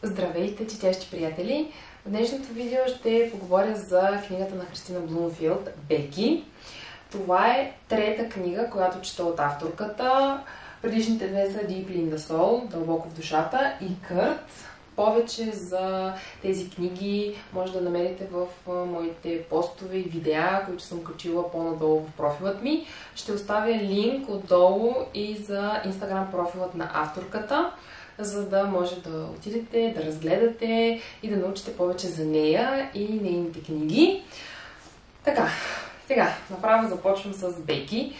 Здравейте, четящи приятели! В днешното видео ще поговоря за книгата на Христина Блумфилд "Беки". Това е трета книга, която чета от авторката. Предишните две са Deeply in the Soul, дълбоко в душата, и Кърт. Повече за тези книги може да намерите в моите постове и видеа, които съм качила по-надолу в профилът ми. Ще оставя линк отдолу и за Instagram профилът на авторката, за да може да отидете, да разгледате и да научите повече за нея и нейните книги. Така, сега направо започвам с Беки.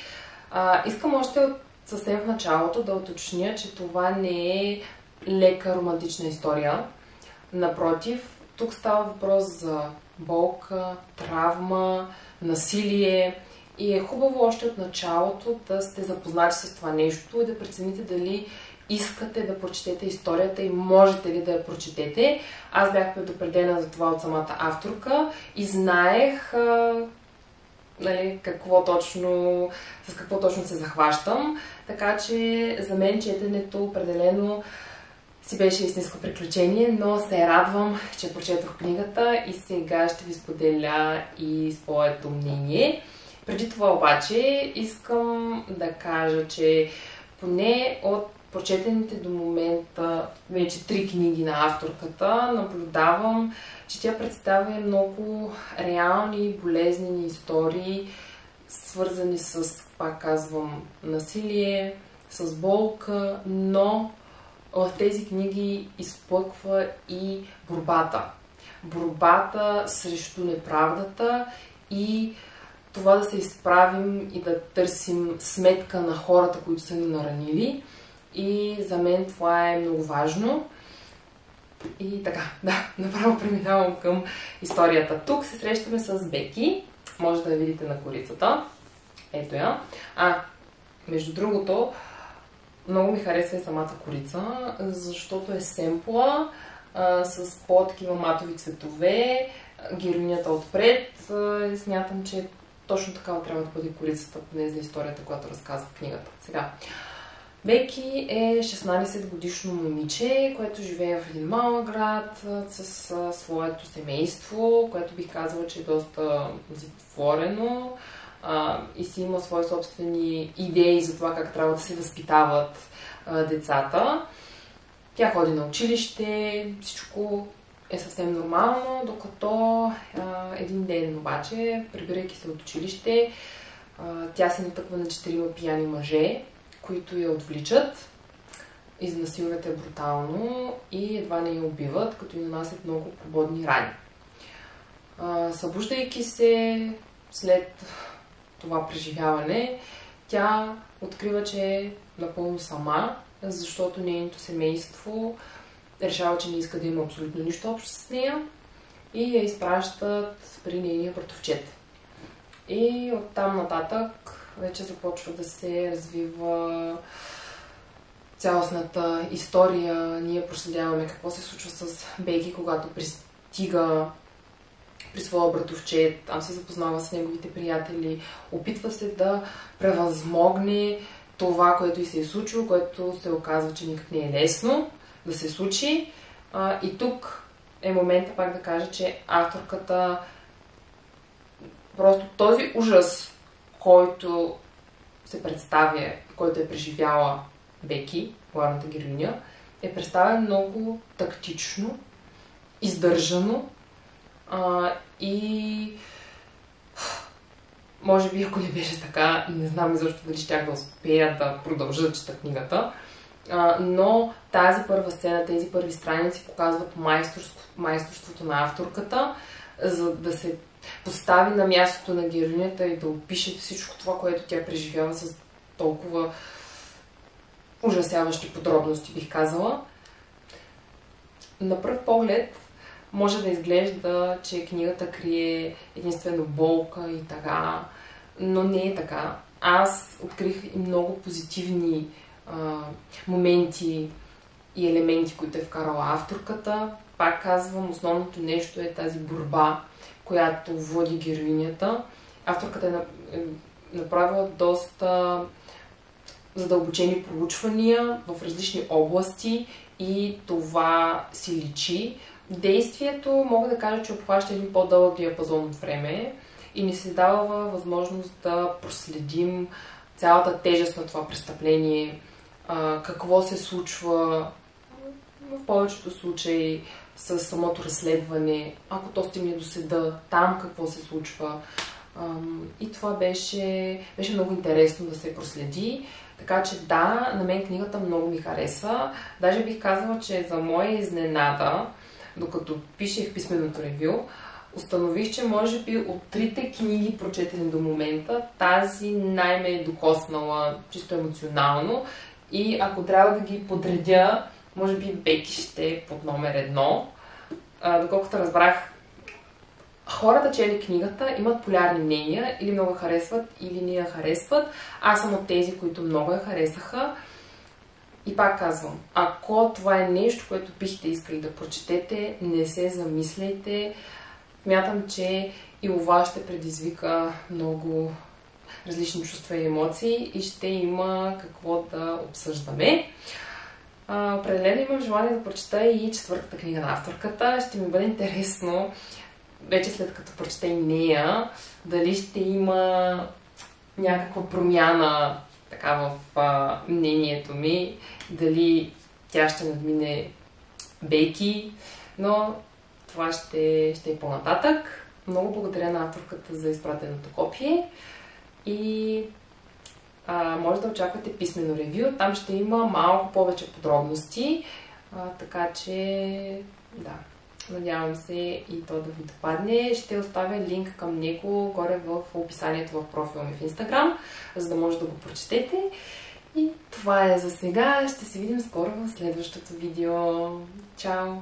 Искам още съвсем в началото да уточня, че това не е лека романтична история. Напротив, тук става въпрос за болка, травма, насилие и е хубаво още от началото да сте запознати с това нещо и да прецените дали искате да прочетете историята и можете ли да я прочетете. Аз бях предупредена за това от самата авторка и знаех с какво точно се захващам. Така че за мен четенето определено си беше истинско приключение, но се радвам, че прочетох книгата и сега ще ви споделя и своето мнение. Преди това обаче искам да кажа, че поне от прочетените до момента вече 3 книги на авторката наблюдавам, че тя представя много реални и болезнени истории, свързани с, пак казвам, насилие, с болка, но в тези книги изплъква и борбата. Борбата срещу неправдата и това да се изправим и да търсим сметка на хората, които са ни наранили. И за мен това е много важно. И така, направо преминавам към историята. Тук се срещаме с Беки. Може да я видите на корицата. Ето я. Между другото, много ми харесва и самата корица, защото е семпла, с по-такива матови цветове, героинята отпред. Смятам, че точно такава трябва да бъде корицата, поне за историята, която разказва книгата. Сега, Беки е 16-годишно момиче, което живее в един малък град с своето семейство, което бих казала, че е доста затворено и си има свои собствени идеи за това как трябва да се възпитават децата. Тя ходи на училище, всичко е съвсем нормално, докато един ден обаче, прибирайки се от училище, тя се натъква на 4 пияни мъже, които я отвличат, изнасилват я брутално и едва не я убиват, като й нанасят много прободни рани. Събуждайки се след това преживяване, тя открива, че е напълно сама, защото нейното семейство решава, че не иска да има абсолютно нищо общо с нея и я изпращат при нейния братовчет. И оттам нататък вече започва да се развива цялостната история. Ние проследяваме какво се случва с Беки, когато пристига при своя братовчет, там се запознава с неговите приятели, опитва се да превъзмогне това, което и се е случило, което се оказва, че никак не е лесно да се случи. И тук е момента пак да кажа, че авторката просто този ужас, който се представя, който е преживяла Беки, главната героиня, е представен много тактично, издържано и може би, ако не беше така, и не знам защо дали щях да успея да продължа да чета книгата, но тази първа сцена, тези първи страници показват майсторството на авторката, за да се постави на мястото на героинята и да опише всичко това, което тя преживява с толкова ужасяващи подробности, бих казала. На пръв поглед може да изглежда, че книгата крие единствено болка и така, но не е така. Аз открих и много позитивни моменти и елементи, които е вкарала авторката. Пак казвам, основното нещо е тази борба, която води героинята. Авторката е направила доста задълбочени проучвания в различни области и това си личи. Действието мога да кажа, че обхваща един по-дълъг диапазон от време и ни се дава възможност да проследим цялата тежест на това престъпление, какво се случва в повечето случаи с самото разследване, ако то стигне до съда, там какво се случва. И това беше много интересно да се проследи. Така че да, на мен книгата много ми хареса. Даже бих казала, че за моя изненада, докато пишех писменото ревю, установих, че може би от трите книги, прочетени до момента, тази най-ме е докоснала чисто емоционално. И ако трябва да ги подредя, може би Беки ще е под номер 1. Доколкото разбрах, хората, чели книгата, имат полярни мнения, или много харесват, или не я харесват. Аз съм от тези, които много я харесаха. И пак казвам, ако това е нещо, което бихте искали да прочетете, не се замисляйте. Смятам, че и у вас ще предизвика много различни чувства и емоции и ще има какво да обсъждаме. Определено имам желание да прочета и четвъртата книга на авторката. Ще ми бъде интересно, вече след като прочета и нея, дали ще има някаква промяна така в мнението ми, дали тя ще надмине Беки, но това ще е по-нататък. Много благодаря на авторката за изпратеното копие и може да очаквате писмено ревю. Там ще има малко повече подробности, така че да, надявам се и то да ви допадне. Ще оставя линк към него горе в описанието в профила ми в Instagram, за да може да го прочетете. И това е за сега. Ще се видим скоро в следващото видео. Чао!